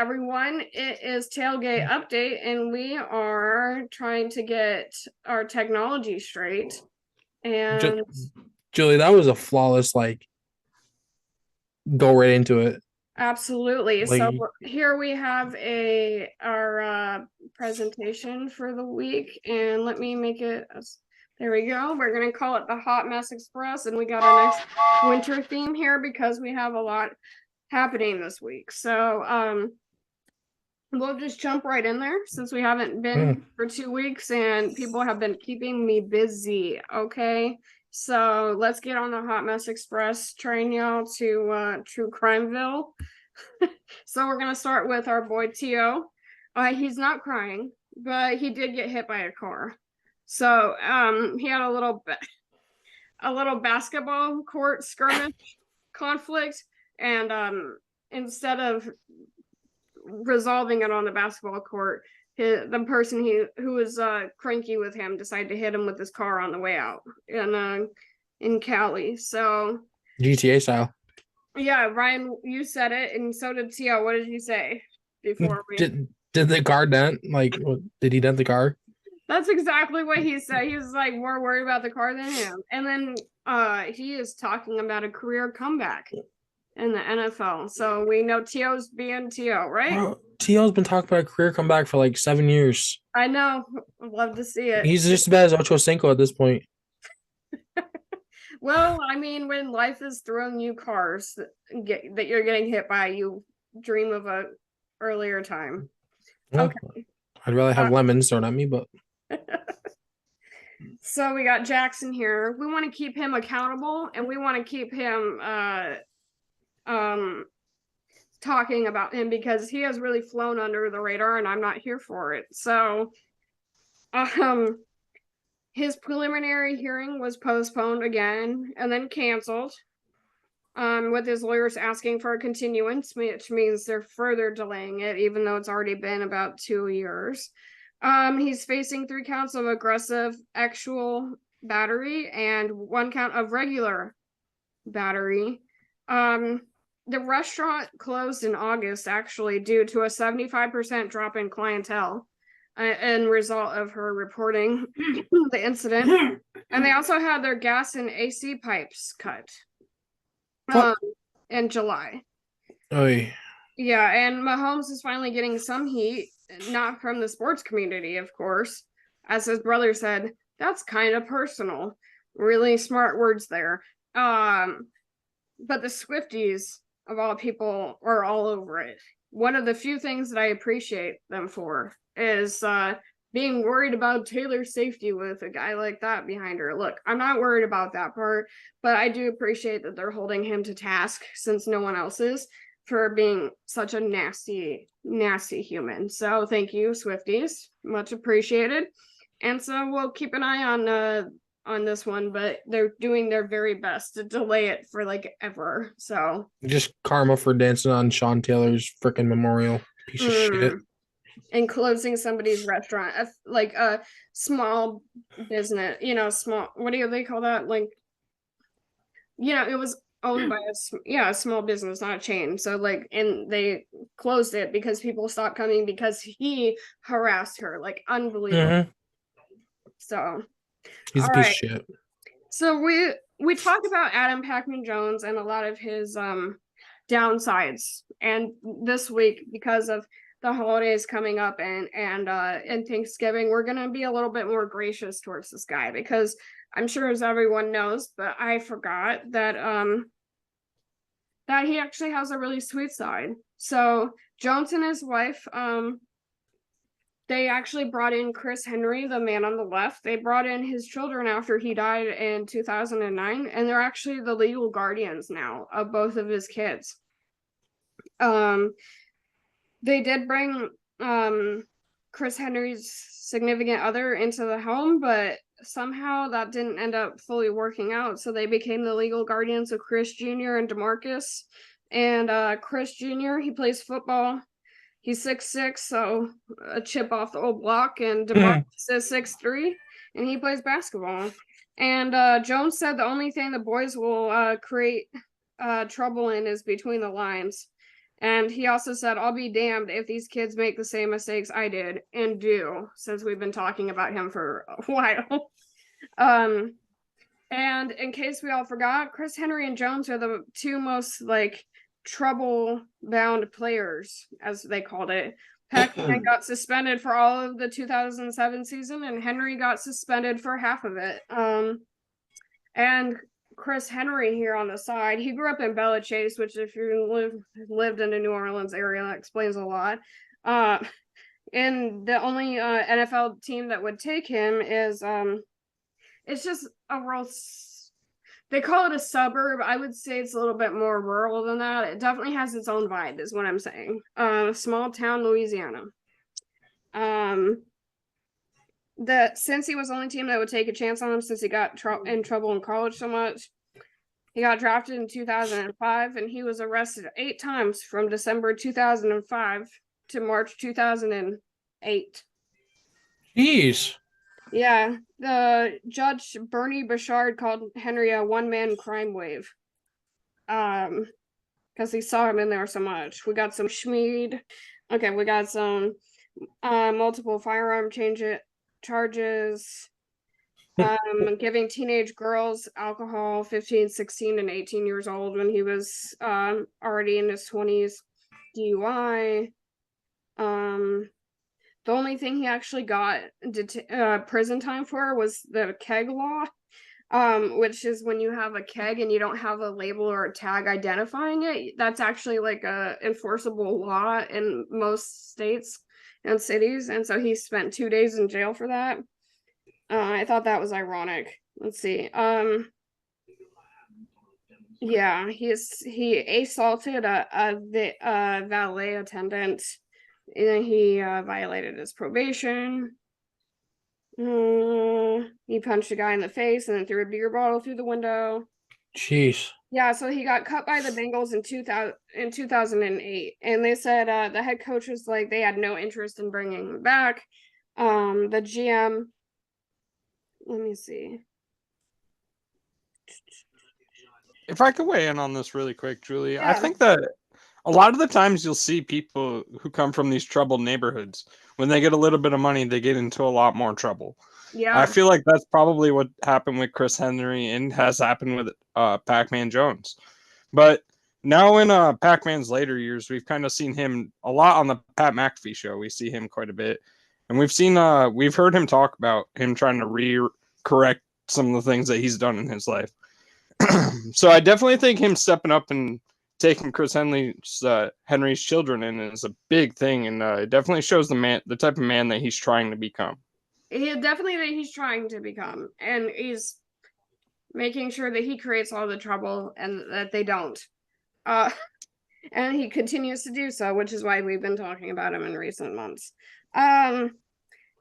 everyone. It is Tailgate Update, and we are trying to get our technology straight. And Julie, that was a flawless, go right into it. absolutely. So Like, here we have our presentation for the week, and let me make it. There we go. We're gonna call it the Hot Mess Express, and we got a nice winter theme here because we have a lot happening this week. So we'll just jump right in there since we haven't been for 2 weeks and people have been keeping me busy. Okay. So let's get on the Hot Mess Express train, y'all, to True Crimeville. So we're gonna start with our boy Tio. He's not crying, but he did get hit by a car. So he had a little basketball court skirmish conflict, and instead of resolving it on the basketball court, the person who was cranky with him decided to hit him with his car on the way out in Cali. So GTA style. yeah, Ryan, you said it, and so did Tio. What did you say before we? Did the car dent? Did he dent the car? That's exactly what he said. He was like more worried about the car than him. And then he is talking about a career comeback in the NFL. So we know Tio's being Tio, right? Bro, T.O.'s been talking about a career comeback for 7 years. I know. I'd love to see it. He's just as bad as Ocho Cinco at this point. Well, I mean, when life is throwing you cars that you're getting hit by, you dream of a earlier time. Well, okay. I'd rather have lemons thrown at me, but so we got Jackson here. We want to keep him accountable, and we want to keep him talking about him because he has really flown under the radar, and I'm not here for it. So his preliminary hearing was postponed again and then canceled, with his lawyers asking for a continuance, which means they're further delaying it, even though it's already been about 2 years. He's facing 3 counts of aggressive actual battery and 1 count of regular battery. The restaurant closed in August, actually, due to a 75% drop in clientele in result of her reporting the incident. And they also had their gas and AC pipes cut in July. Oy. Yeah, and Mahomes is finally getting some heat, not from the sports community, of course. As his brother said, that's kind of personal. Really smart words there. But the Swifties, of all people, are all over it. One of the few things that I appreciate them for is being worried about Taylor's safety with a guy like that behind her. Look, I'm not worried about that part, but I do appreciate that they're holding him to task, since no one else is, for being such a nasty, nasty human. So thank you, Swifties. Much appreciated. And so we'll keep an eye on this one, but they're doing their very best to delay it for ever. So just karma for dancing on Shawn Taylor's freaking memorial. Piece of shit. And closing somebody's restaurant, like a small business, small, what do they call that? It was owned by a small business, not a chain. So and they closed it because people stopped coming because he harassed her, unbelievable. So he's a piece of shit. So we talked about Adam Packman-Jones and a lot of his downsides, and this week, because of the holidays coming up and Thanksgiving, we're gonna be a little bit more gracious towards this guy, because I'm sure, as everyone knows, but I forgot that that he actually has a really sweet side. So Jones and his wife, they actually brought in Chris Henry, the man on the left. They brought in his children after he died in 2009, and they're actually the legal guardians now of both of his kids. They did bring Chris Henry's significant other into the home, but somehow that didn't end up fully working out. So they became the legal guardians of Chris Jr. and DeMarcus. And Chris Jr., he plays football. He's 6'6", so a chip off the old block. And DeMarcus is 6'3", and he plays basketball. And Jones said the only thing the boys will create trouble in is between the lines. And he also said, I'll be damned if these kids make the same mistakes I did and do, since we've been talking about him for a while. And in case we all forgot, Chris Henry and Jones are the two most like trouble bound players, as they called it. Pac-Man got suspended for all of the 2007 season, and Henry got suspended for half of it. And Chris Henry here on the side, he grew up in Bella Chase, which if you lived in the New Orleans area, that explains a lot. And the only NFL team that would take him is it's just a rural. They call it a suburb. I would say it's a little bit more rural than that. It definitely has its own vibe, is what I'm saying. Small town Louisiana. That since he was the only team that would take a chance on him, since he got in trouble in college so much, he got drafted in 2005, and he was arrested 8 times from December 2005 to March 2008. Jeez. Yeah, the judge Bernie Bouchard called Henry a one-man crime wave. Because he saw him in there so much. We got some Schmeed. Okay, we got some multiple firearm charges. Giving teenage girls alcohol, 15, 16, and 18 years old when he was already in his 20s. DUI. The only thing he actually got prison time for was the keg law, which is when you have a keg and you don't have a label or a tag identifying it. That's actually like a enforceable law in most states and cities, and so he spent 2 days in jail for that. I thought that was ironic. Let's see. Yeah, he assaulted a valet attendant. And he violated his probation. He punched a guy in the face and then threw a beer bottle through the window. Jeez. Yeah, so he got cut by the Bengals in 2008, and they said the head coach was like they had no interest in bringing him back. The GM, let me see. If I could weigh in on this really quick, Julie, Yeah. I think that a lot of the times you'll see people who come from these troubled neighborhoods, when they get a little bit of money, they get into a lot more trouble. Yeah. I feel like that's probably what happened with Chris Henry and has happened with Pac-Man Jones. But now in Pac-Man's later years, we've kind of seen him a lot on the Pat McAfee show. We see him quite a bit. And we've heard him talk about him trying to correct some of the things that he's done in his life. So I definitely think him stepping up and taking Chris Henry's children in is a big thing, and it definitely shows the type of man that he's trying to become. He's trying to become, and he's making sure that he creates all the trouble and that they don't. And he continues to do so, which is why we've been talking about him in recent months.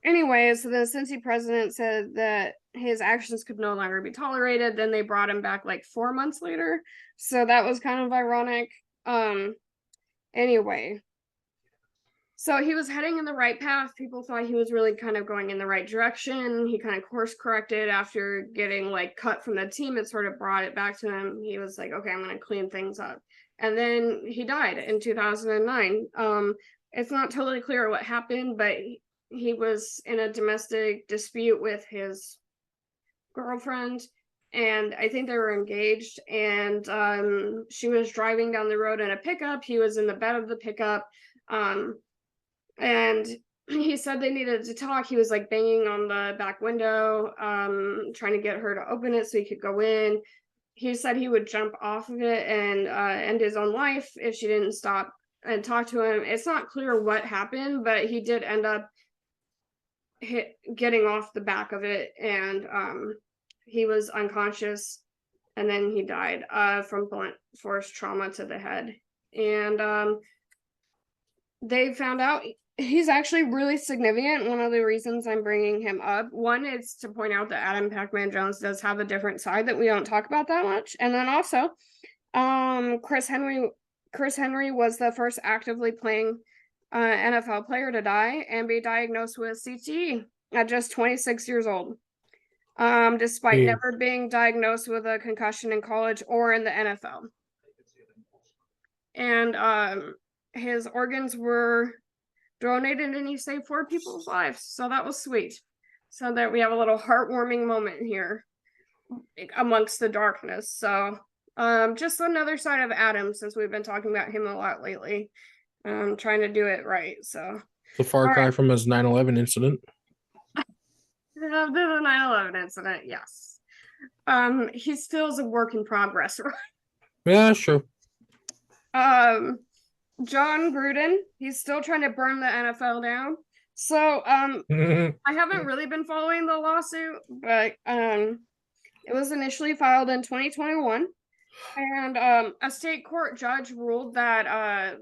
Anyways, the Cincy president said that his actions could no longer be tolerated. Then they brought him back like 4 months later. So that was kind of ironic. Anyway. So he was heading in the right path. People thought he was really kind of going in the right direction. He kind of course corrected after getting like cut from the team. It sort of brought it back to him. He was like, okay, I'm going to clean things up. And then he died in 2009. It's not totally clear what happened, but he was in a domestic dispute with his girlfriend, and I think they were engaged, and she was driving down the road in a pickup. He was in the bed of the pickup, and he said they needed to talk. He was like banging on the back window, trying to get her to open it so he could go in. He said he would jump off of it and end his own life if she didn't stop and talk to him. It's not clear what happened, but he did end up getting off the back of it, and he was unconscious, and then he died from blunt force trauma to the head. And they found out he's actually really significant. One of the reasons I'm bringing him up, one is to point out that Adam Pac-Man Jones does have a different side that we don't talk about that much, and then also Chris Henry was the first actively playing NFL player to die and be diagnosed with CTE at just 26 years old, despite never being diagnosed with a concussion in college or in the NFL. And his organs were donated and he saved 4 people's lives. So that was sweet. So that we have a little heartwarming moment here amongst the darkness. So just another side of Adam, since we've been talking about him a lot lately. Trying to do it right. So The far All cry right. from his 9/11 incident. the 9/11 incident, yes. He still is a work in progress, right? Yeah, sure. John Gruden, he's still trying to burn the NFL down. So I haven't really been following the lawsuit, but it was initially filed in 2021, and a state court judge ruled that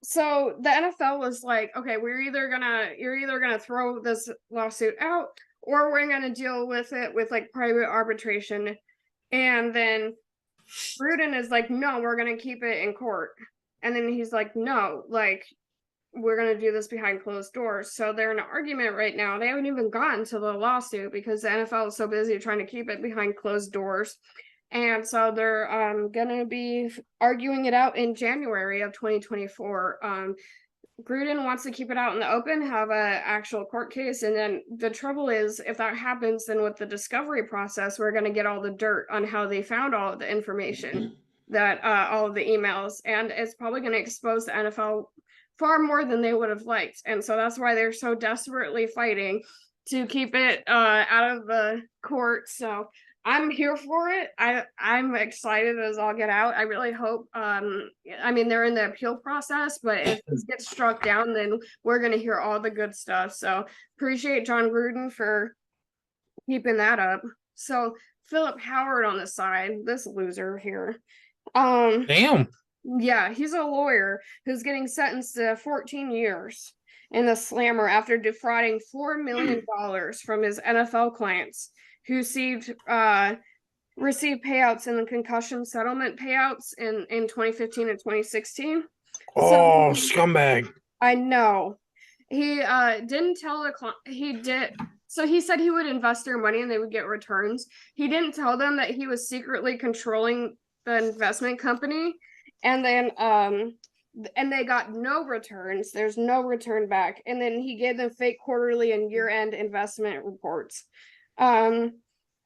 so the NFL was like, okay, you're either gonna throw this lawsuit out, or we're gonna deal with it with like private arbitration. And then Gruden is like, no, we're gonna keep it in court. And then he's like, no, like we're gonna do this behind closed doors. So they're in an argument right now. They haven't even gotten to the lawsuit because the NFL is so busy trying to keep it behind closed doors. And so they're gonna be arguing it out in January of 2024. Gruden wants to keep it out in the open, have a actual court case, and then the trouble is, if that happens, then with the discovery process, we're going to get all the dirt on how they found all of the information, that all of the emails, and it's probably going to expose the NFL far more than they would have liked, and so that's why they're so desperately fighting to keep it out of the court. So I'm here for it. I'm excited as I'll get out. I really hope. I mean, they're in the appeal process, but if this gets struck down, then we're gonna hear all the good stuff. So appreciate John Gruden for keeping that up. So Philip Howard on the side, this loser here. Damn. Yeah, he's a lawyer who's getting sentenced to 14 years in the slammer after defrauding $4 million from his NFL clients who received payouts in the concussion settlement payouts in 2015 and 2016. Oh, scumbag. I know. He didn't tell the client. He did. So he said he would invest their money and they would get returns. He didn't tell them that he was secretly controlling the investment company. And then and they got no returns. There's no return back. And then he gave them fake quarterly and year-end investment reports. And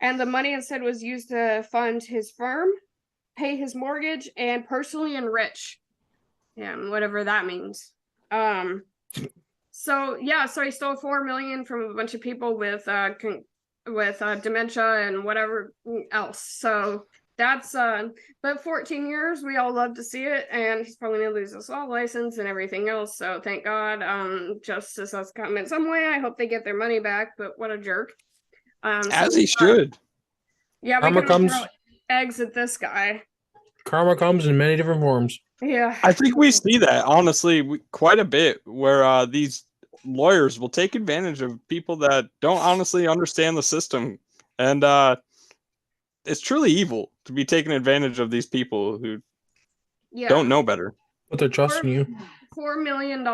the money instead was used to fund his firm, pay his mortgage, and personally enrich him, whatever that means. So he stole $4 million from a bunch of people with dementia and whatever else. So that's but 14 years, we all love to see it, and he's probably gonna lose his law license and everything else. So thank God, justice has come in some way. I hope they get their money back, but what a jerk. As he should. Yeah, we can throw eggs at this guy. Karma comes in many different forms. Yeah, I think we see that honestly quite a bit, where these lawyers will take advantage of people that don't honestly understand the system, and it's truly evil to be taking advantage of these people who don't know better. But they're trusting you. $4 million,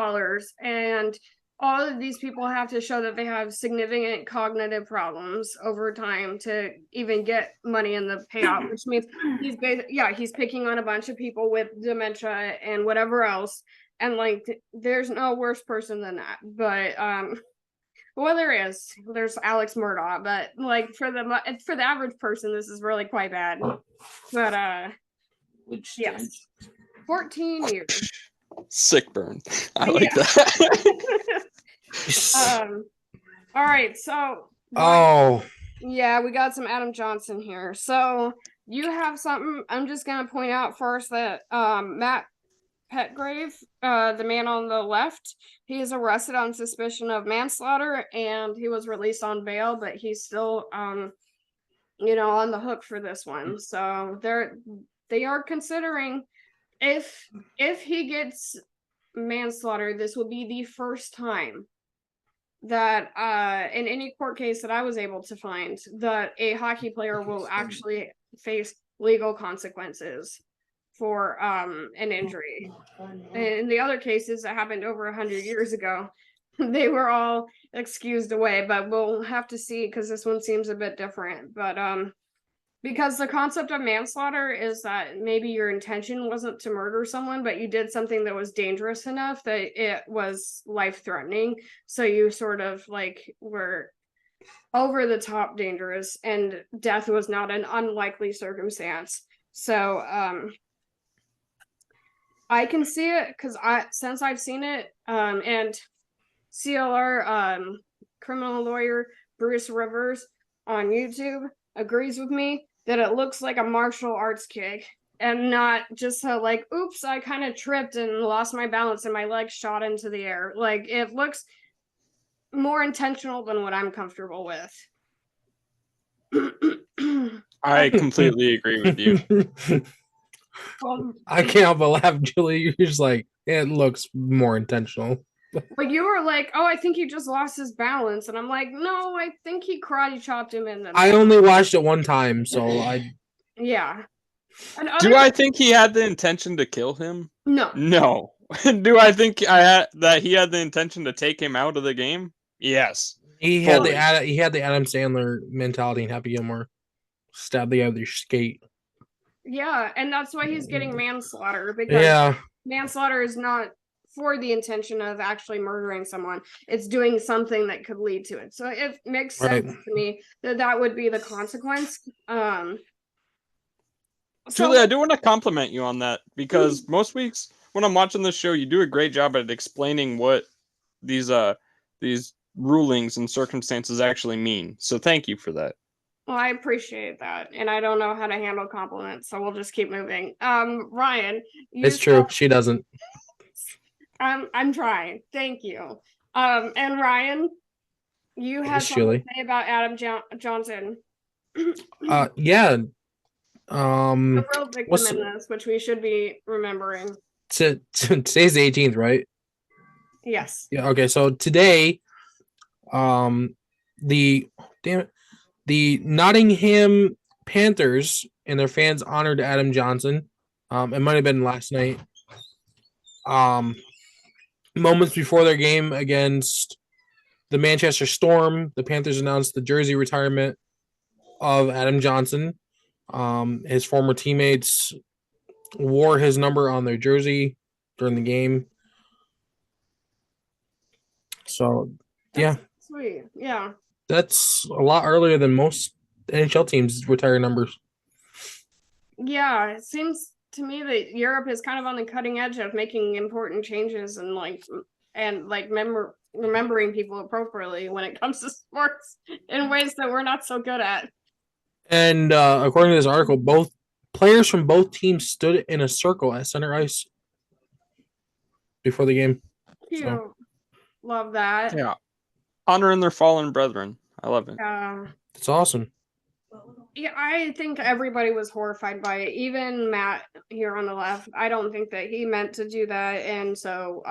and all of these people have to show that they have significant cognitive problems over time to even get money in the payout, which means he's picking on a bunch of people with dementia and whatever else, and like there's no worse person than that. But well, there's Alex Murdaugh, but like for the average person, this is really quite bad. But yes, 14 years. Sick burn. I like that. All right, so yeah, we got some Adam Johnson here. So you have something. I'm just gonna point out first that Matt Petgrave, the man on the left, he is arrested on suspicion of manslaughter and he was released on bail, but he's still on the hook for this one. So they are considering if he gets manslaughter, this will be the first time that in any court case that I was able to find that a hockey player will actually face legal consequences for an injury. And in the other cases that happened over 100 years ago, they were all excused away, but we'll have to see because this one seems a bit different. But Because the concept of manslaughter is that maybe your intention wasn't to murder someone, but you did something that was dangerous enough that it was life-threatening. So you sort of like were over the top dangerous, and death was not an unlikely circumstance. So I can see it because since I've seen it, and CLR criminal lawyer Bruce Rivers on YouTube agrees with me that it looks like a martial arts kick and not just a like, oops, I kind of tripped and lost my balance and my leg shot into the air. Like, it looks more intentional than what I'm comfortable with. I completely agree with you. I can't help but laugh, Julie. You're just like, it looks more intentional. But you were like, oh, I think he just lost his balance. And I'm like, no, I think he karate chopped him in the I only watched it one time, so yeah. And Do I think he had the intention to kill him? No. No. Do I think that he had the intention to take him out of the game? Yes. He had Fully. the Adam Sandler mentality in Happy Gilmore. Stab the other skate. Yeah, and that's why he's getting manslaughter, because manslaughter is not for the intention of actually murdering someone. It's doing something that could lead to it. So it makes sense to me that that would be the consequence. Julie, I do want to compliment you on that, because most weeks when I'm watching the show, you do a great job at explaining what these rulings and circumstances actually mean. So thank you for that. Well, I appreciate that, and I don't know how to handle compliments, so we'll just keep moving. Ryan, it's true. She doesn't. I'm trying. Thank you. And Ryan, you had something to say about Adam Johnson. Yeah. The real victim in this, which we should be remembering. Today's the 18th, right? Yes. Yeah. Okay. So today, the Nottingham Panthers and their fans honored Adam Johnson. It might have been last night. Moments before their game against the Manchester Storm, the Panthers announced the jersey retirement of Adam Johnson. His former teammates wore his number on their jersey during the game. So, That's sweet. Yeah. That's a lot earlier than most NHL teams retire numbers. Yeah, it seems to me that Europe is kind of on the cutting edge of making important changes and remembering people appropriately when it comes to sports in ways that we're not so good at. And according to this article, both players from both teams stood in a circle at center ice before the game. Cute. So. Love that. Yeah. Honoring their fallen brethren. I love it. It's awesome. Yeah, I think everybody was horrified by it. Even Matt here on the left. I don't think that he meant to do that. And so,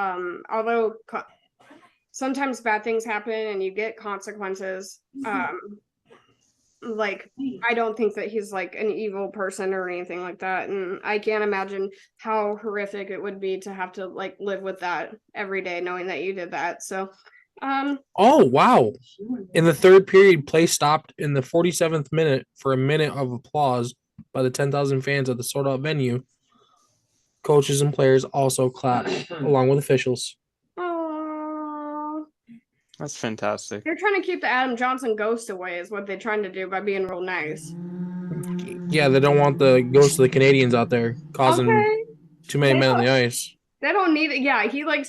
although sometimes bad things happen and you get consequences, like, I don't think that he's like an evil person or anything like that. And I can't imagine how horrific it would be to have to like live with that every day, knowing that you did that. So, oh, wow. In the third period, play stopped in the 47th minute for a minute of applause by the 10,000 fans at the sold-out venue. Coaches and players also clapped along with officials. Oh, that's fantastic. They're trying to keep the Adam Johnson ghost away is what they're trying to do by being real nice. Yeah, they don't want the ghost of the Canadians out there causing too many men on the ice. They don't need it. Yeah, he like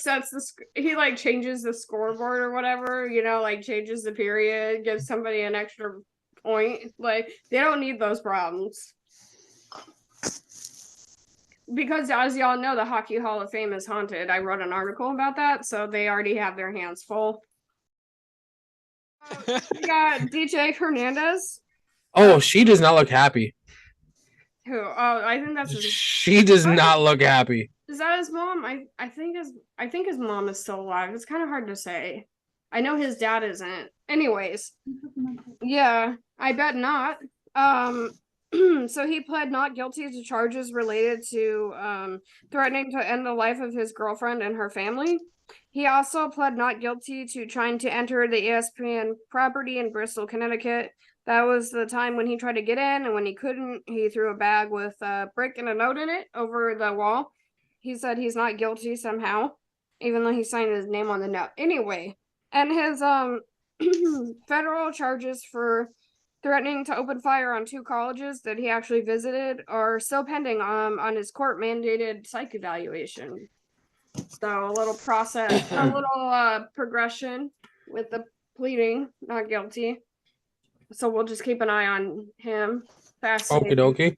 changes the scoreboard or whatever, like changes the period, gives somebody an extra point. Like, they don't need those problems. Because as y'all know, the Hockey Hall of Fame is haunted. I wrote an article about that, so they already have their hands full. We got DJ Hernandez. Oh, she does not look happy. Who? Oh, I think that's she does not look happy. Is that his mom? I think his mom is still alive. It's kind of hard to say. I know his dad isn't. Anyways, yeah, I bet not. So he pled not guilty to charges related to threatening to end the life of his girlfriend and her family. He also pled not guilty to trying to enter the ESPN property in Bristol, Connecticut, That was the time when he tried to get in, and when he couldn't, he threw a bag with a brick and a note in it over the wall. He said he's not guilty somehow, even though he signed his name on the note. Anyway, and his federal charges for threatening to open fire on 2 colleges that he actually visited are still pending on his court mandated psych evaluation. So a little process, a little progression with the pleading not guilty. So we'll just keep an eye on him. Okie dokie.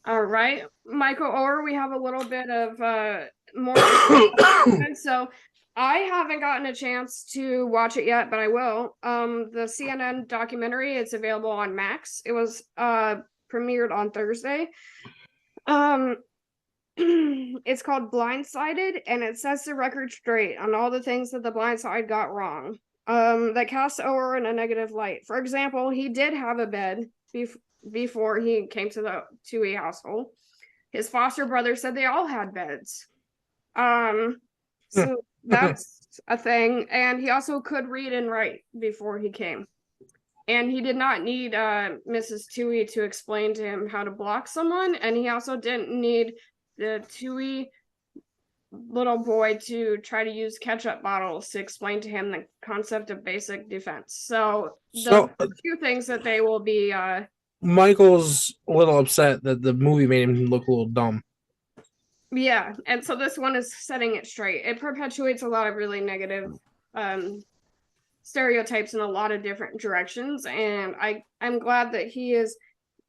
All right, Michael Orr, we have a little bit of more. So I haven't gotten a chance to watch it yet, but I will. The CNN documentary, it's available on Max. It was premiered on Thursday. It's called Blindsided, and it sets the record straight on all the things that the blind side got wrong. That cast Orr in a negative light. For example, he did have a bed before he came to the Toohey household. His foster brother said they all had beds. So that's a thing. And he also could read and write before he came. And he did not need Mrs. Toohey to explain to him how to block someone. And he also didn't need the Toohey little boy to try to use ketchup bottles to explain to him the concept of basic defense. So the few things that they will be Michael's a little upset that the movie made him look a little dumb. Yeah, and so this one is setting it straight. It perpetuates a lot of really negative stereotypes in a lot of different directions, and I'm glad that he is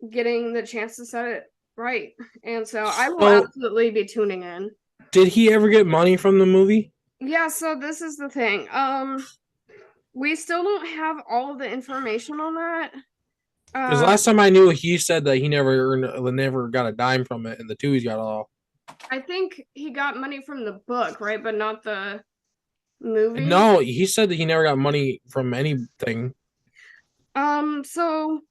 getting the chance to set it right. And so I will absolutely be tuning in. Did he ever get money from the movie? Yeah, so this is the thing. We still don't have all of the information on that. Because last time I knew, he said that he never got a dime from it, and the Tooheys got all. I think he got money from the book, right? But not the movie. No, he said that he never got money from anything. So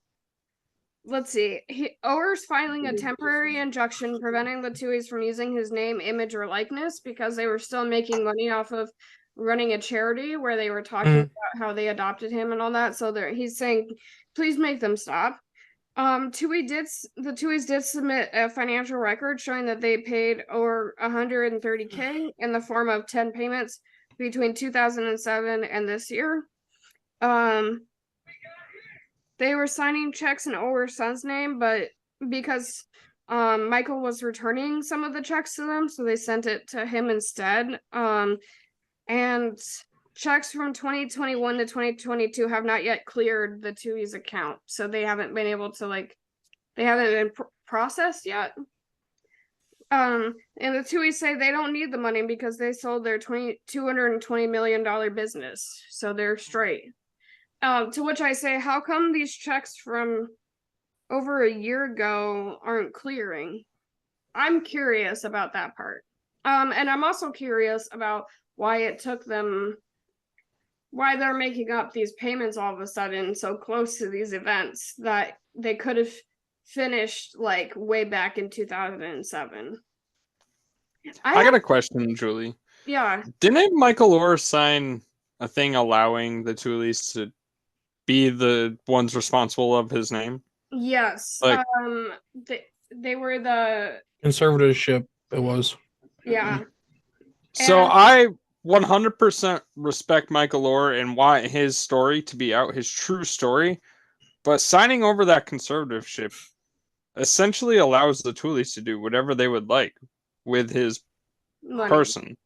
let's see. Orr's filing a temporary injunction preventing the Tooheys from using his name, image, or likeness because they were still making money off of running a charity where they were talking about how they adopted him and all that. So he's saying, please make them stop. The Tooheys did submit a financial record showing that they paid over $130K in the form of 10 payments between 2007 and this year. They were signing checks in Orr's son's name, but because Michael was returning some of the checks to them, so they sent it to him instead. And checks from 2021 to 2022 have not yet cleared the Tooheys account, so they haven't been able to they haven't been processed yet. And the Tooheys say they don't need the money because they sold their $220 million business, so they're straight. To which I say, how come these checks from over a year ago aren't clearing? I'm curious about that part. And I'm also curious about why it took them, why they're making up these payments all of a sudden so close to these events that they could have finished way back in 2007. I got a question, Julie. Yeah. Didn't Michael Orr sign a thing allowing the Tooheys to be the ones responsible of his name? Yes. They were the conservatorship. It was. Yeah. So I 100% respect Michael Orr and want his story to be out, his true story. But signing over that conservatorship essentially allows the Tooheys to do whatever they would like with his person.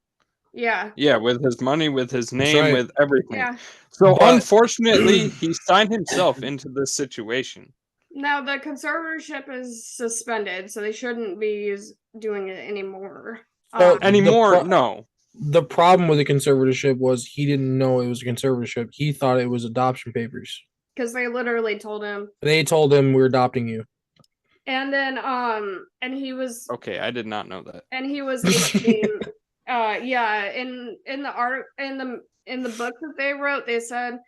Yeah. Yeah, with his money, with his name, with everything. Yeah. So unfortunately, he signed himself into this situation. Now the conservatorship is suspended, so they shouldn't be doing it anymore. No. The problem with the conservatorship was he didn't know it was a conservatorship. He thought it was adoption papers. Because they literally told him. They told him, we're adopting you. And then, and he was. Okay, I did not know that. And he was 18. Yeah, in the book that they wrote, they said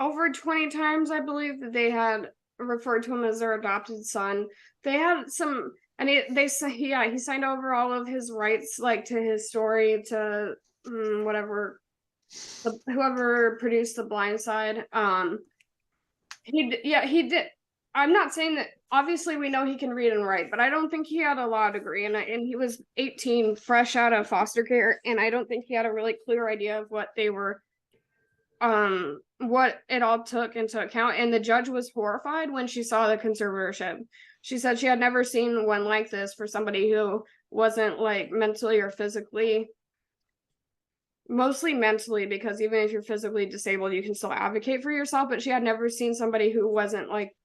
over 20 times, I believe, that they had referred to him as their adopted son. They had some, and he signed over all of his rights, to his story, to whoever produced The Blind Side. He did. I'm not saying that. Obviously, we know he can read and write, but I don't think he had a law degree, and he was 18, fresh out of foster care, and I don't think he had a really clear idea of what they were, what it all took into account. And the judge was horrified when she saw the conservatorship. She said she had never seen one like this for somebody who wasn't like mentally or physically. Mostly mentally, because even if you're physically disabled, you can still advocate for yourself. But she had never seen somebody who wasn't like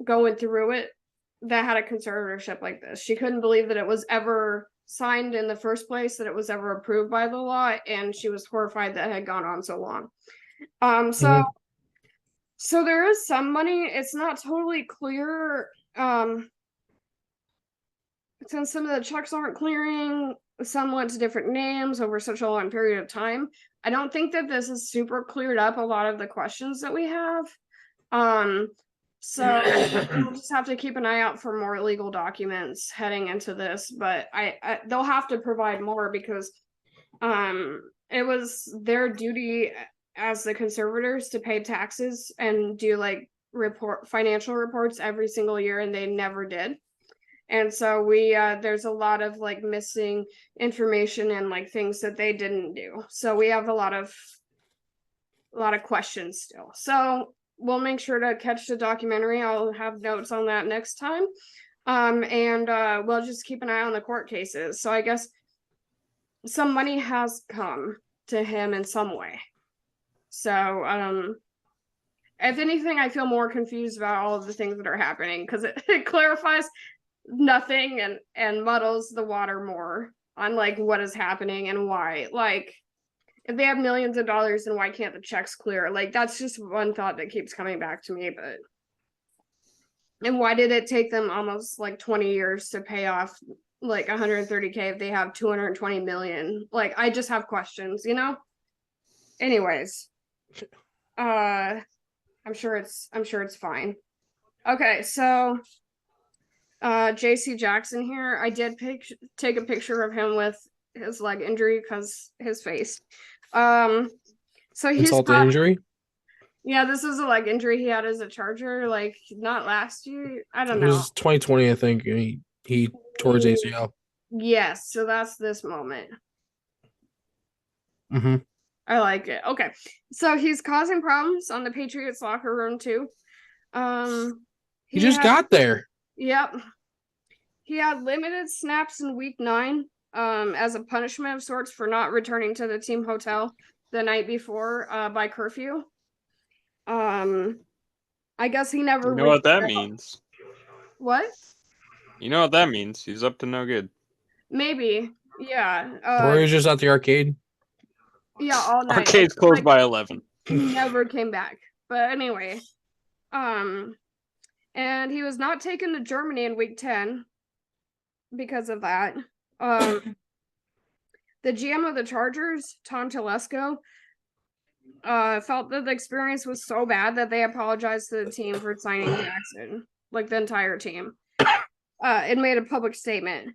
going through it that had a conservatorship like this. She couldn't believe that it was ever signed in the first place, that it was ever approved by the law, and she was horrified that it had gone on so long. So there is some money. It's not totally clear. Since some of the checks aren't clearing, some went to different names over such a long period of time. I don't think that this is super cleared up a lot of the questions that we have. So we'll just have to keep an eye out for more legal documents heading into this, but I they'll have to provide more because it was their duty as the conservators to pay taxes and do like financial reports every single year, and they never did. And so we there's a lot of like missing information and like things that they didn't do. So we have a lot of questions still. So we'll make sure to catch the documentary. I'll have notes on that next time. And we'll just keep an eye on the court cases. So I guess some money has come to him in some way. So if anything, I feel more confused about all of the things that are happening because it clarifies nothing and muddles the water more on like what is happening and why. Like, if they have millions of dollars, then why can't the checks clear? Like, that's just one thought that keeps coming back to me. But and why did it take them almost like 20 years to pay off like 130K if they have 220 million? Like, I just have questions, you know. Anyways, I'm sure it's fine. Okay, so JC Jackson here. I did take a picture of him with his leg injury because his face. So he's insult to injury. Yeah, this is a leg injury he had as a Charger, like not last year. I don't know. It was 2020, I think. And he tore his ACL. Yes, so that's this moment. Mm-hmm. I like it. Okay, so he's causing problems on the Patriots locker room too. He just got there. Yep. He had limited snaps in week 9, as a punishment of sorts for not returning to the team hotel the night before, by curfew. I guess he never. You know what that means? What? You know what that means? He's up to no good. Maybe. Yeah. Or he was just at the arcade. Yeah, all night. Arcade's closed by 11. He never came back. But anyway, and he was not taken to Germany in week 10 because of that. The GM of the Chargers, Tom Telesco, felt that the experience was so bad that they apologized to the team for signing Jackson, like the entire team. It made a public statement.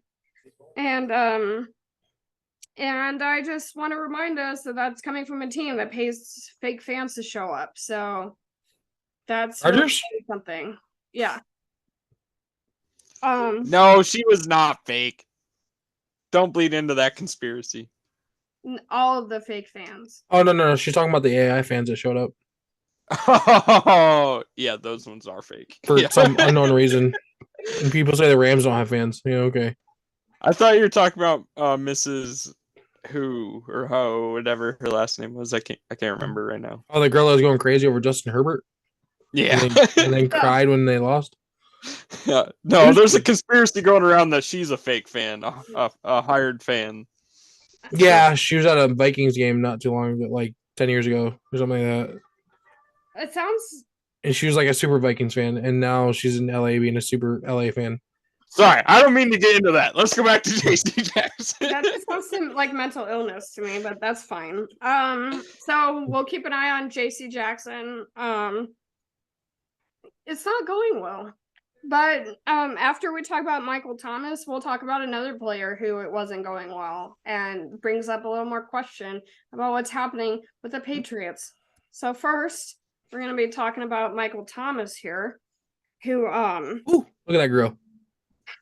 And I just want to remind us that that's coming from a team that pays fake fans to show up. So that's Chargers? Something. Yeah. No, she was not fake. Don't bleed into that conspiracy. All of the fake fans. Oh no, she's talking about the AI fans that showed up. Oh yeah, those ones are fake for some unknown reason. And people say the Rams don't have fans. Yeah, okay. I thought you were talking about Mrs. Who or Ho, whatever her last name was. I can't remember right now. Oh, the girl that was going crazy over Justin Herbert. Yeah, and then cried when they lost. Yeah. No, there's a conspiracy going around that she's a fake fan, a hired fan. Yeah, she was at a Vikings game not too long ago, like 10 years ago or something like that. It sounds. And she was like a super Vikings fan, and now she's in LA being a super LA fan. Sorry, I don't mean to get into that. Let's go back to JC Jackson. That just sounds like mental illness to me, but that's fine. So we'll keep an eye on JC Jackson. It's not going well. But after we talk about Michael Thomas, we'll talk about another player who it wasn't going well and brings up a little more question about what's happening with the Patriots. So first, we're gonna be talking about Michael Thomas here, who Ooh, look at that grill.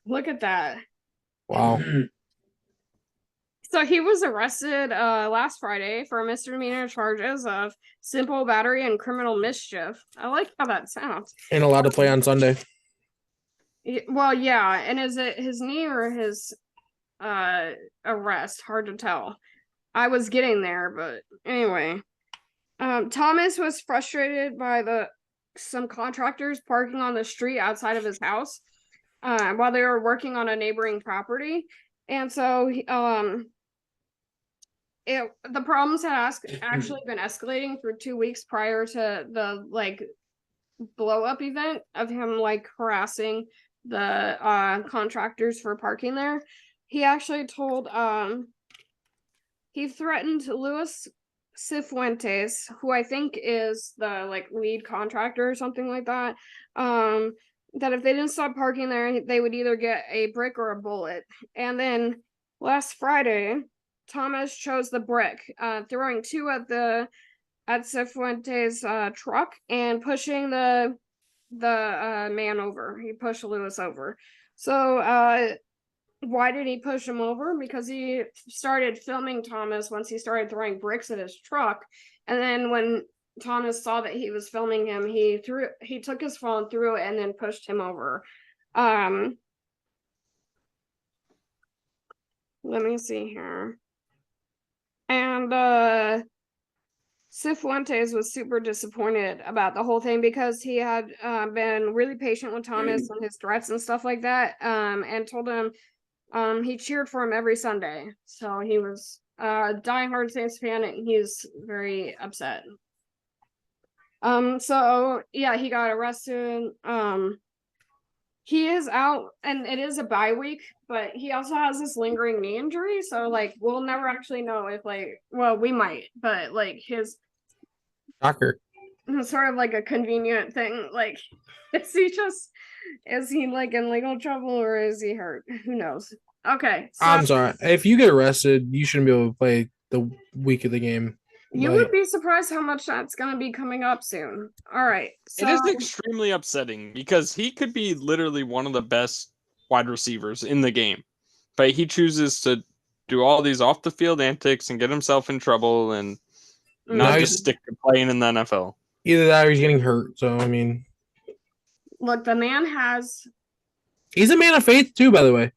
look at that. Wow. So he was arrested last Friday for misdemeanor charges of simple battery and criminal mischief. I like how that sounds. Ain't allowed to play on Sunday. Well, yeah, and is it his knee or his arrest? Hard to tell. I was getting there, but anyway. Thomas was frustrated by some contractors parking on the street outside of his house while they were working on a neighboring property. And so the problems had actually been escalating for 2 weeks prior to the blow up event of him harassing the contractors for parking there. He actually told he threatened Luis Cifuentes, who I think is the lead contractor or something like that, that if they didn't stop parking there, they would either get a brick or a bullet. And then last Friday, Thomas chose the brick, throwing two at Cifuentes' truck and pushing the man over. He pushed Lewis over. So why did he push him over? Because he started filming Thomas once he started throwing bricks at his truck. And then when Thomas saw that he was filming him, he took his phone, threw it, and then pushed him over. Let me see here. And Cifuentes was super disappointed about the whole thing because he had been really patient with Thomas and his threats and stuff like that, and told him he cheered for him every Sunday. So he was a diehard Saints fan, and he's very upset. So yeah, he got arrested. He is out, and it is a bye week, but he also has this lingering knee injury. So we'll never actually know if well, we might, but his Shocker. sort of a convenient thing. Is he in legal trouble or is he hurt? Who knows? Okay. So I'm sorry. If you get arrested, you shouldn't be able to play the week of the game. you would be surprised how much that's going to be coming up soon. All right. So It is extremely upsetting because he could be literally one of the best wide receivers in the game, but he chooses to do all these off the field antics and get himself in trouble and not just stick to playing in the NFL. Either that or he's getting hurt. So, I mean, look, the man he's a man of faith too, by the way.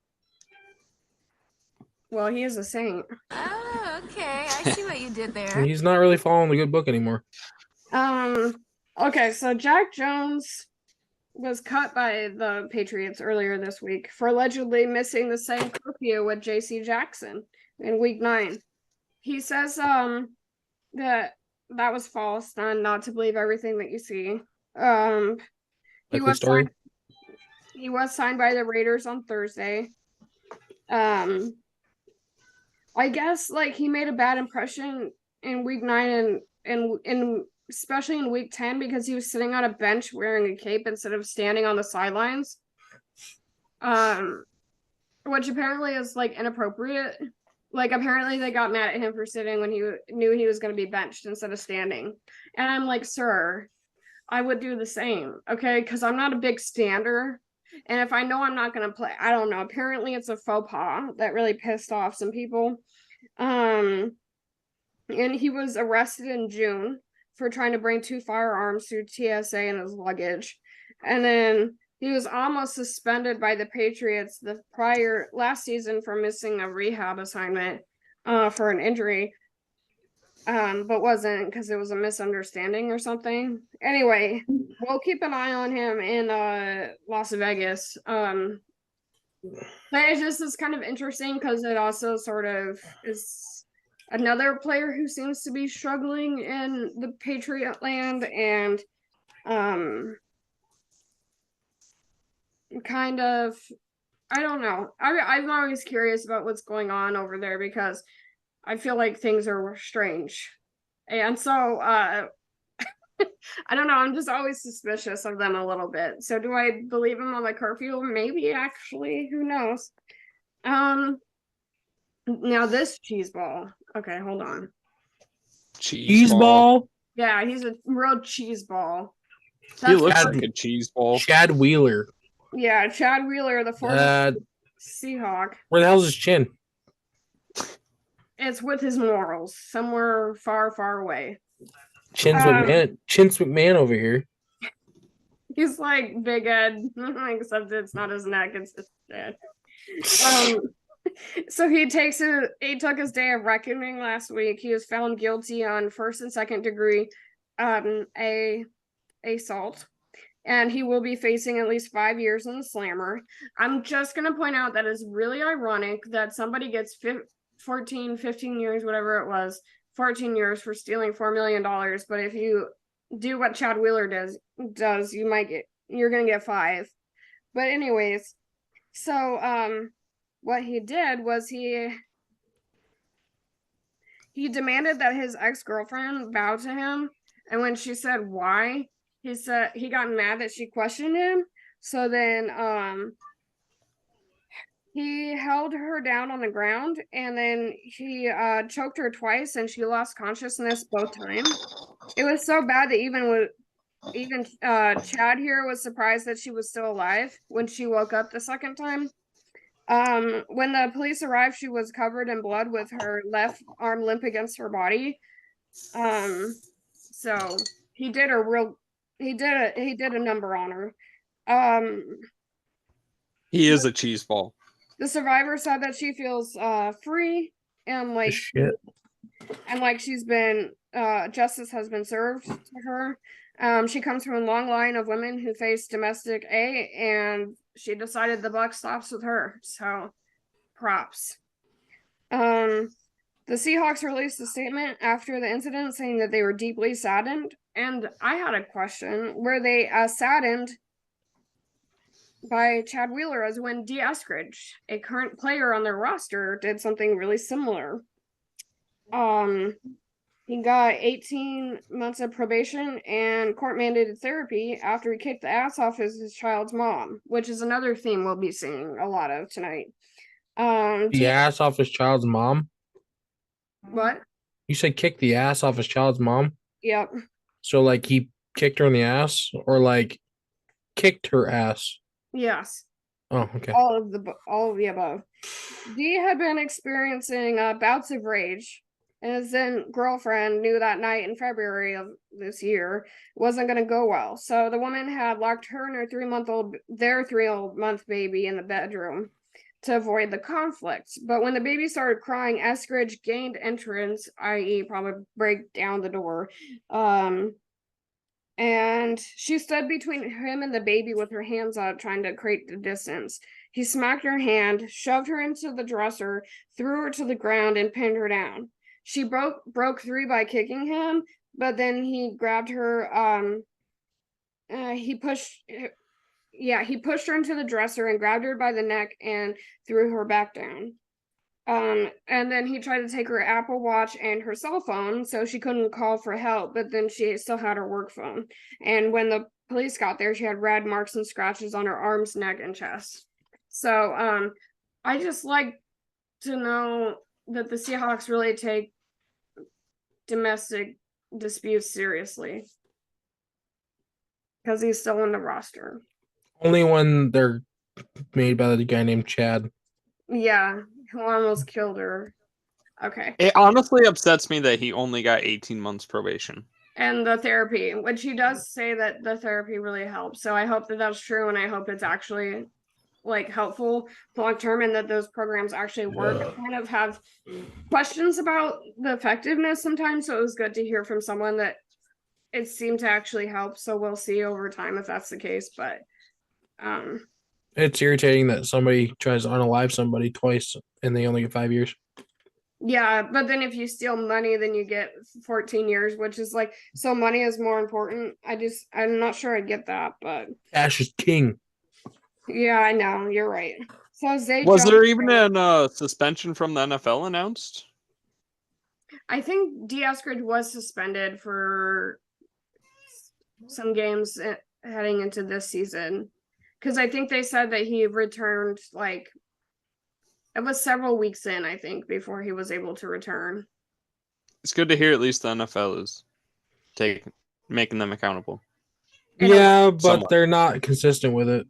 Well, he is a saint. Oh, okay. I see what you did there. He's not really following the good book anymore. Okay, so Jack Jones was cut by the Patriots earlier this week for allegedly missing the same curfew with J.C. Jackson in Week 9. He says that was false, and not to believe everything that you see. He was signed by the Raiders on Thursday. I guess he made a bad impression in Week 9 and especially in Week 10 because he was sitting on a bench wearing a cape instead of standing on the sidelines, which apparently is inappropriate. Apparently they got mad at him for sitting when he knew he was going to be benched instead of standing. And I'm like, sir, I would do the same, okay? Because I'm not a big stander. And if I know I'm not going to play, I don't know. Apparently it's a faux pas that really pissed off some people. And he was arrested in June for trying to bring 2 firearms through TSA in his luggage. And then he was almost suspended by the Patriots last season for missing a rehab assignment for an injury. But wasn't because it was a misunderstanding or something. Anyway, we'll keep an eye on him in Las Vegas. But it just is kind of interesting because it also sort of is another player who seems to be struggling in the Patriot land, and kind of, I don't know. I'm always curious about what's going on over there because I feel like things are strange. And so, I don't know. I'm just always suspicious of them a little bit. So do I believe him on the curfew? Maybe, actually. Who knows? Now this cheese ball. Okay, hold on. Cheese ball? Yeah, he's a real cheese ball. He That's looks Chad- like a cheese ball. Chad Wheeler. yeah, Chad Wheeler, the former Seahawk. Where the hell's his chin? It's with his morals, somewhere far, far away. Chin's McMahon over here. He's like Big Ed, except it's not his neck, it's his head. So he took his day of reckoning last week. He was found guilty on first and second degree assault, and he will be facing at least 5 years in the slammer. I'm just gonna point out that it's really ironic that somebody gets 14, 15 years, whatever it was, 14 years for stealing $4 million. But if you do what Chad Wheeler does, you're gonna get 5. But anyways, so what he did was he demanded that his ex-girlfriend bow to him, and when she said why, he said he got mad that she questioned him. So then he held her down on the ground, and then he choked her twice, and she lost consciousness both times. It was so bad that even Chad here was surprised that she was still alive when she woke up the second time. When the police arrived, she was covered in blood with her left arm limp against her body. So he did a number on her. He is a cheese ball. The survivor said that she feels free and like she's been justice has been served to her. She comes from a long line of women who face domestic and she decided the buck stops with her. So props. The Seahawks released a statement after the incident saying that they were deeply saddened. And I had a question. Were they saddened by Chad Wheeler as when Dee Eskridge, a current player on their roster, did something really similar? He got 18 months of probation and court-mandated therapy after he kicked the ass off his child's mom, which is another theme we'll be seeing a lot of tonight. The ass off his child's mom? What? You said kick the ass off his child's mom? Yep. So, like, he kicked her in the ass? Or, like, kicked her ass? Yes. Oh, okay. All of the above. Dee had been experiencing bouts of rage, and his then girlfriend knew that night in February of this year wasn't going to go well. So the woman had locked her and her 3-month baby in the bedroom to avoid the conflict. But when the baby started crying, Eskridge gained entrance, i.e., probably break down the door. And she stood between him and the baby with her hands out, trying to create the distance. He smacked her hand, shoved her into the dresser, threw her to the ground, and pinned her down. She broke free by kicking him, but then he grabbed her. He pushed her into the dresser and grabbed her by the neck and threw her back down. And then he tried to take her Apple Watch and her cell phone, so she couldn't call for help, but then she still had her work phone. And when the police got there, she had red marks and scratches on her arms, neck, and chest. So I just like to know that the Seahawks really take domestic disputes seriously, because he's still on the roster. Only when they're made by the guy named Chad. Yeah, who almost killed her. Okay. It honestly upsets me that he only got 18 months probation. And the therapy, which he does say that the therapy really helps. So I hope that that's true, and I hope it's actually like helpful long term, and that those programs actually work. I kind of have questions about the effectiveness sometimes, so it was good to hear from someone that it seemed to actually help. So we'll see over time if that's the case. But it's irritating that somebody tries to unalive somebody twice and they only get 5 years. Yeah, but then if you steal money, then you get 14 years, which is like, so money is more important. I'm not sure I get that, but Cash is king. yeah, I know, you're right. So Was there even a suspension from the NFL announced? I think Dee Eskridge was suspended for some games heading into this season, because I think they said that he returned, like, it was several weeks in, I think, before he was able to return. It's good to hear at least the NFL is. making them accountable. Yeah, but Somewhat. they're not consistent with it.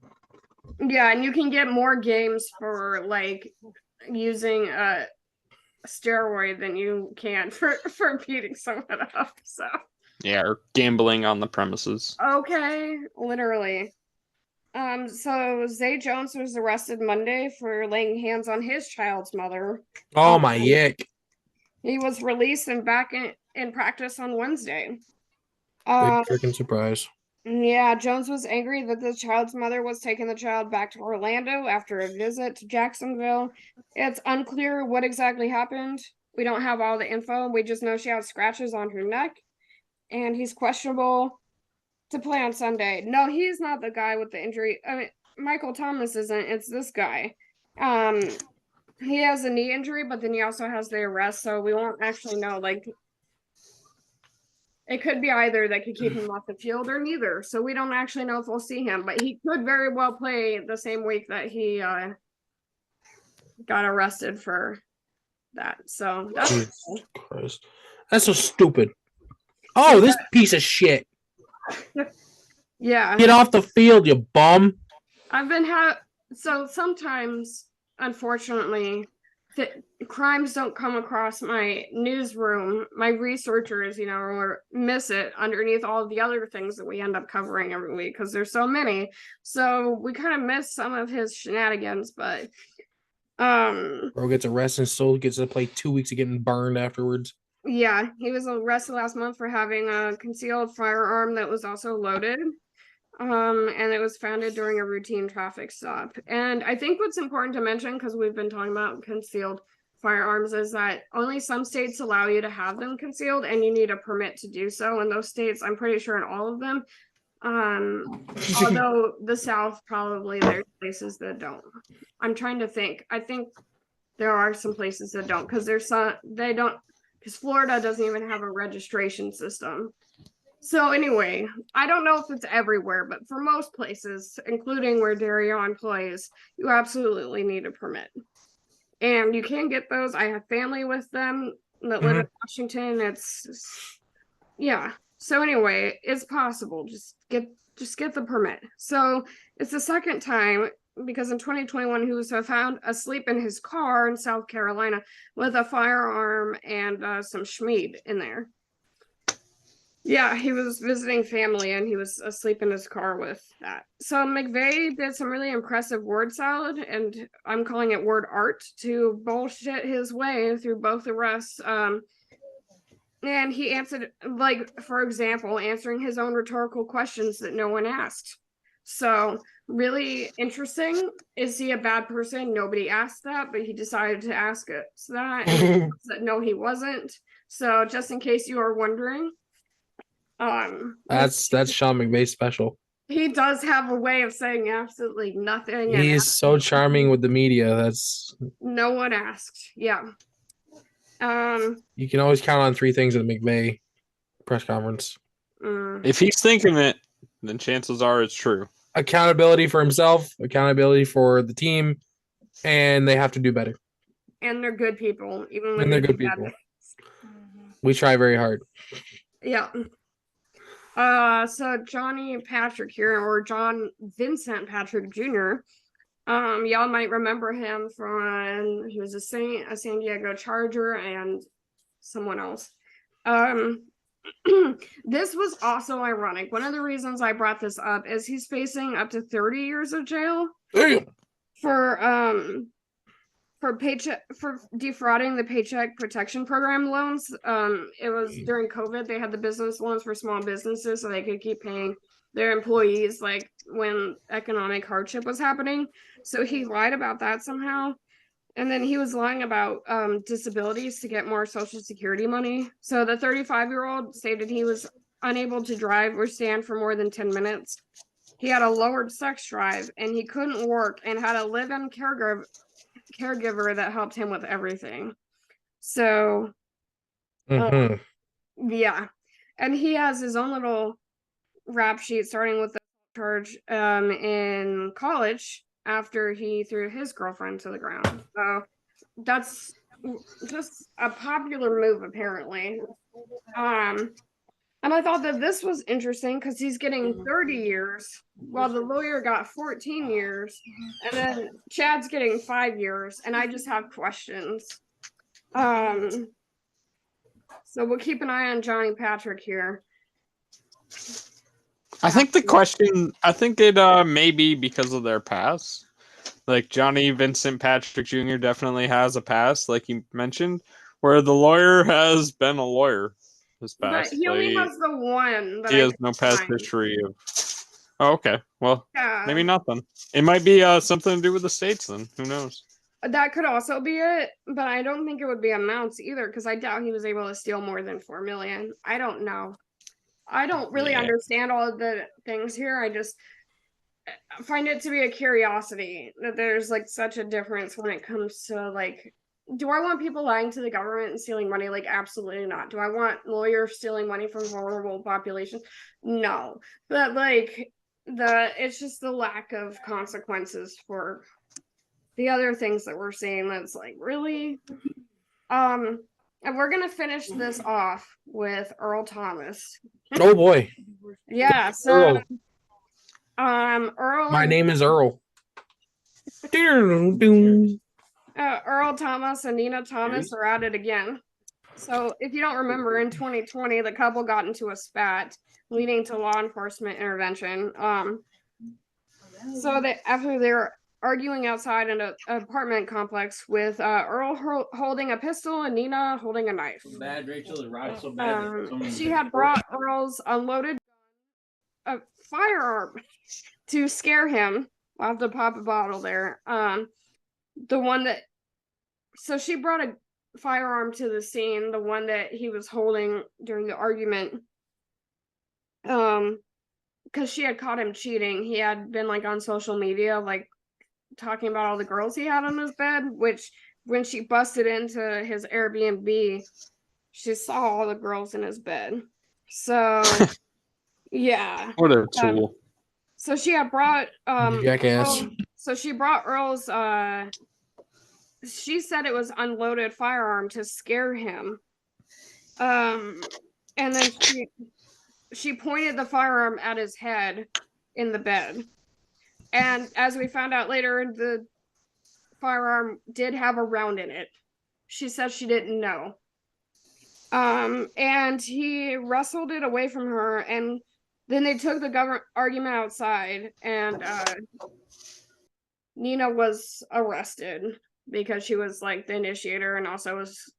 Yeah, and you can get more games for like using a steroid than you can for beating someone up. So Yeah, or gambling on the premises. okay, literally. So Zay Jones was arrested Monday for laying hands on his child's mother. Oh my yick. He was released and back in practice on Wednesday. Big freaking surprise. Yeah, Jones was angry that the child's mother was taking the child back to Orlando after a visit to Jacksonville. It's unclear what exactly happened. We don't have all the info. We just know she had scratches on her neck, and he's questionable to play on Sunday. No, he's not the guy with the injury. I mean, Michael Thomas isn't. It's this guy. He has a knee injury, but then he also has the arrest, so we won't actually know. Like, it could be either that could keep him off the field or neither. So we don't actually know if we'll see him, but he could very well play the same week that he got arrested for that. So that's Jesus Christ. That's so stupid. Oh, this piece of shit. yeah. Get off the field, you bum. I've been so sometimes, unfortunately, crimes don't come across my newsroom. My researchers, or miss it underneath all the other things that we end up covering every week because there's so many. So we kind of miss some of his shenanigans, but Bro gets arrested and still gets to play 2 weeks of getting burned afterwards. yeah, he was arrested last month for having a concealed firearm that was also loaded. And it was found during a routine traffic stop. And I think what's important to mention, because we've been talking about concealed firearms, is that only some states allow you to have them concealed, and you need a permit to do so. In those states, I'm pretty sure in all of them. Although the South, probably there's places that don't. I'm trying to think. I think there are some places that don't, because because Florida doesn't even have a registration system. So anyway, I don't know if it's everywhere, but for most places, including where Darion plays, you absolutely need a permit. And you can get those. I have family with them that live in Washington. Yeah. So anyway, it's possible. Just get the permit. So it's the second time, because in 2021 he was found asleep in his car in South Carolina with a firearm and some schmeed in there. Yeah, he was visiting family and he was asleep in his car with that. So McVeigh did some really impressive word salad, and I'm calling it word art, to bullshit his way through both arrests. And he answered, like, for example, answering his own rhetorical questions that no one asked. So really interesting. Is he a bad person? Nobody asked that, but he decided to ask it. So that no, he wasn't. So just in case you are wondering. That's Sean McVay special. He does have a way of saying absolutely nothing. He's so charming with the media. That's no one asked. Yeah. You can always count on three things at the McVay press conference. If he's thinking it, then chances are it's true. Accountability for himself, accountability for the team, and they have to do better. And they're good people, even when they're good people. We try very hard. Yeah. So Johnny Patrick here, or John Vincent Patrick Jr. Y'all might remember him from he was a San Diego Charger and someone else. This was also ironic. One of the reasons I brought this up is he's facing up to 30 years of jail for defrauding the Paycheck Protection Program loans. It was during COVID. They had the business loans for small businesses so they could keep paying their employees like when economic hardship was happening. So he lied about that somehow. And then he was lying about disabilities to get more Social Security money. So the 35-year-old stated he was unable to drive or stand for more than 10 minutes. He had a lowered sex drive and he couldn't work and had a live-in caregiver that helped him with everything. So yeah, and he has his own little rap sheet starting with the charge in college after he threw his girlfriend to the ground. So that's just a popular move apparently. And I thought that this was interesting because he's getting 30 years while the lawyer got 14 years. And then Chad's getting 5 years. And I just have questions. So we'll keep an eye on Johnny Patrick here. I think the question, I think it may be because of their past. Like Johnny Vincent Patrick Jr. definitely has a past, like you mentioned, where the lawyer has been a lawyer this But past. he only Like, has the one. That he I has no could past find. history of. Oh, okay. Well, Yeah. maybe not then. It might be something to do with the states then. Who knows? That could also be it, but I don't think it would be amounts either because I doubt he was able to steal more than 4 million. I don't know. I don't really understand all of the things here. I just find it to be a curiosity that there's like such a difference when it comes to like, do I want people lying to the government and stealing money? Like, absolutely not. Do I want lawyers stealing money from vulnerable populations? No. But like it's just the lack of consequences for the other things that we're seeing that's like really and we're gonna finish this off with Earl Thomas. Oh boy. Yeah, so Earl. Earl My name is Earl. Earl Thomas and Nina Thomas are at it again. So if you don't remember, in 2020 the couple got into a spat leading to law enforcement intervention. So they after they were arguing outside in an apartment complex with Earl holding a pistol and Nina holding a knife. Bad, Rachel. The ride's so bad. She had brought Earl's unloaded firearm to scare him. I'll have to pop a bottle there. The one that, so she brought a firearm to the scene, the one that he was holding during the argument. Because she had caught him cheating. He had been like on social media, like talking about all the girls he had on his bed, which when she busted into his Airbnb, she saw all the girls in his bed. So yeah. What a tool. So she had brought jackass. So she brought Earl's she said it was unloaded firearm to scare him. And then she pointed the firearm at his head in the bed. And as we found out later, the firearm did have a round in it. She said she didn't know. And he wrestled it away from her, and then they took the argument outside, and Nina was arrested because she was like the initiator and also was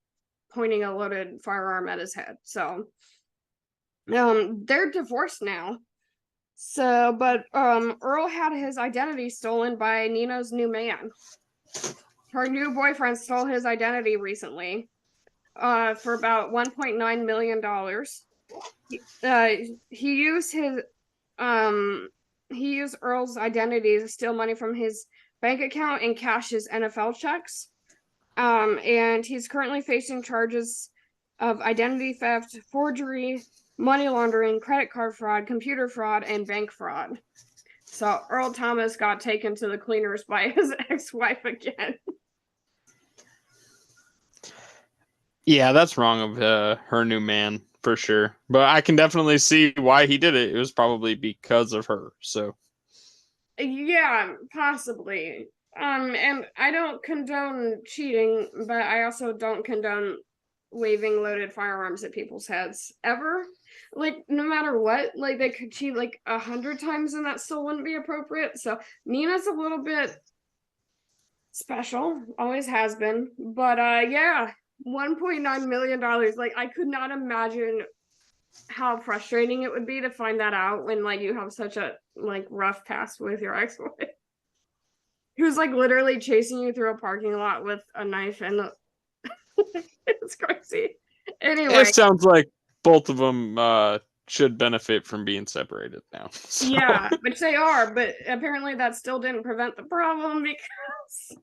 pointing a loaded firearm at his head. So they're divorced now. So, but Earl had his identity stolen by Nina's new man. Her new boyfriend stole his identity recently for about $1.9 million. He used Earl's identity to steal money from his bank account and cash his NFL checks. And he's currently facing charges of identity theft, forgery, money laundering, credit card fraud, computer fraud, and bank fraud. So Earl Thomas got taken to the cleaners by his ex-wife again. Yeah, that's wrong of her new man for sure. But I can definitely see why he did it. It was probably because of her. So yeah, possibly. And I don't condone cheating, but I also don't condone waving loaded firearms at people's heads ever. Like, no matter what, like they could cheat like 100 times and that still wouldn't be appropriate. So Nina's a little bit special, always has been. But yeah, $1.9 million. Like, I could not imagine how frustrating it would be to find that out when like you have such a like rough past with your ex-wife who's like literally chasing you through a parking lot with a knife and it's crazy. Anyway, it sounds like both of them should benefit from being separated now. So. Yeah, which they are, but apparently that still didn't prevent the problem because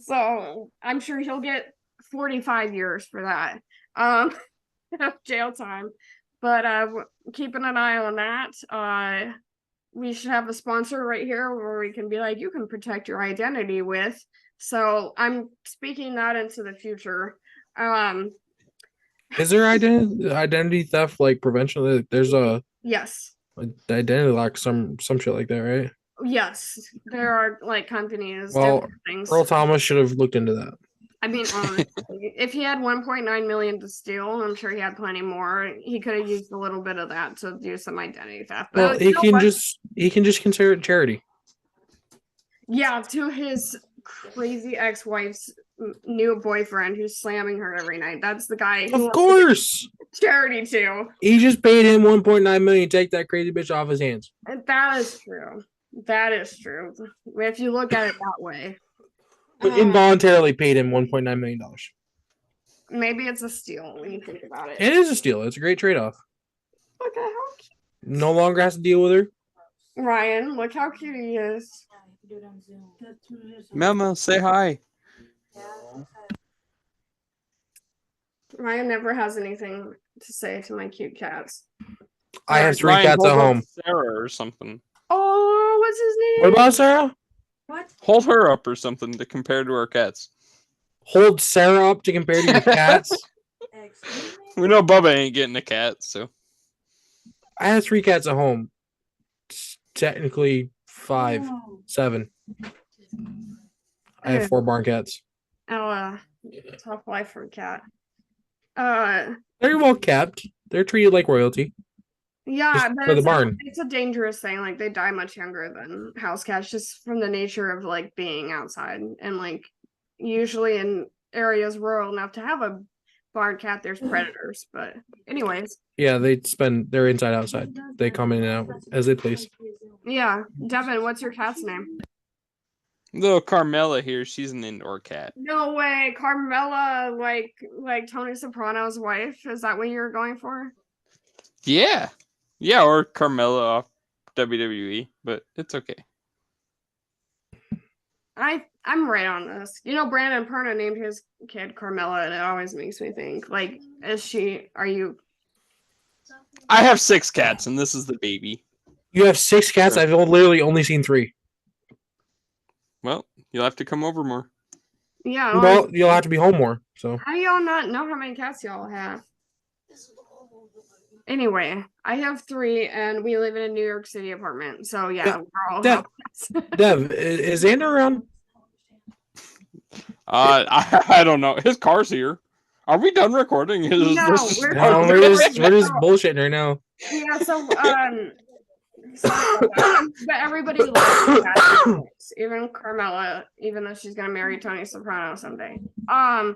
so I'm sure he'll get 45 years for that jail time. But keeping an eye on that. We should have a sponsor right here where we can be like, you can protect your identity with. So I'm speaking that into the future. Is there identity theft like prevention? There's a Yes. identity lock, some shit like that, right? Yes. There are like companies Well, doing things. Earl Thomas should have looked into that. I mean, honestly, if he had 1.9 million to steal, I'm sure he had plenty more. He could have used a little bit of that to do some identity theft. But Well, he can just consider it charity. yeah, to his crazy ex-wife's new boyfriend who's slamming her every night. That's the guy who Of course. charity to. He just paid him 1.9 million to take that crazy bitch off his hands. That is true. That is true. If you look at it that way. But involuntarily paid him $1.9 million. Maybe it's a steal when you think about it. It is a steal. It's a great trade-off. Look at how cute. No longer has to deal with her. Ryan, look how cute he is. Mama, say hi. Ryan never has anything to say to my cute cats. I have 3 Ryan, cats hold at up home. Sarah or something. Oh, what's his name? What about Sarah? Hold her up or something to compare to our cats. Hold Sarah up to compare to your cats? We know Bubba ain't getting a cat, so. I have 3 cats at home. It's technically 5, 7. I have 4 barn cats. Oh, tough life for a cat. They're well kept. They're treated like royalty. Yeah, Just but for the barn. it's a dangerous thing. Like they die much younger than house cats, just from the nature of like being outside and like usually in areas rural enough to have a barn cat. There's predators, but anyways, Yeah, they're inside outside. They come in and out as they please. yeah. Devin, what's your cat's name? Little Carmela here, she's an indoor cat. No way, Carmela, like Tony Soprano's wife. Is that what you're going for? Yeah. Yeah, or Carmela off WWE, but it's okay. I'm right on this. You know, Brandon Perna named his kid Carmela, and it always makes me think, like, are you? I have 6 cats, and this is the baby. You have 6 cats? I've literally only seen 3. Well, you'll have to come over more. Yeah. Well, you'll have to be home more. So How do y'all not know how many cats y'all have? Anyway, I have 3, and we live in a New York City apartment. So yeah, we're all Dev, house cats. Dev, is Xander around? I don't know. His car's here. Are we done recording? No, we're No, we're just bullshitting right now. Yeah, so sorry about that. But everybody loves cats, even Carmela, even though she's gonna marry Tony Soprano someday. Let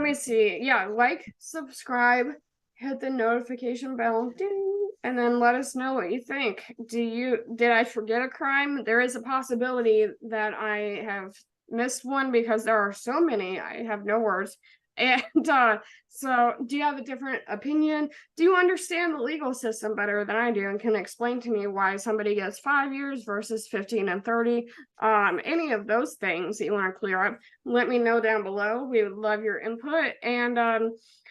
me see. Yeah, like, subscribe, hit the notification bell, ding, and then let us know what you think. Did I forget a crime? There is a possibility that I have missed one because there are so many. I have no words. And so do you have a different opinion? Do you understand the legal system better than I do and can explain to me why somebody gets 5 years versus 15 and 30? Any of those things that you want to clear up, let me know down below. We would love your input. And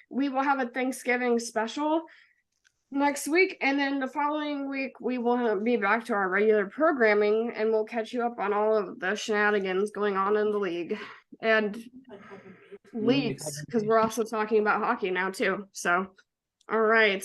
we will have a Thanksgiving special next week, and then the following week we will be back to our regular programming, and we'll catch you up on all of the shenanigans going on in the league and leagues, because we're also talking about hockey now too. So all right,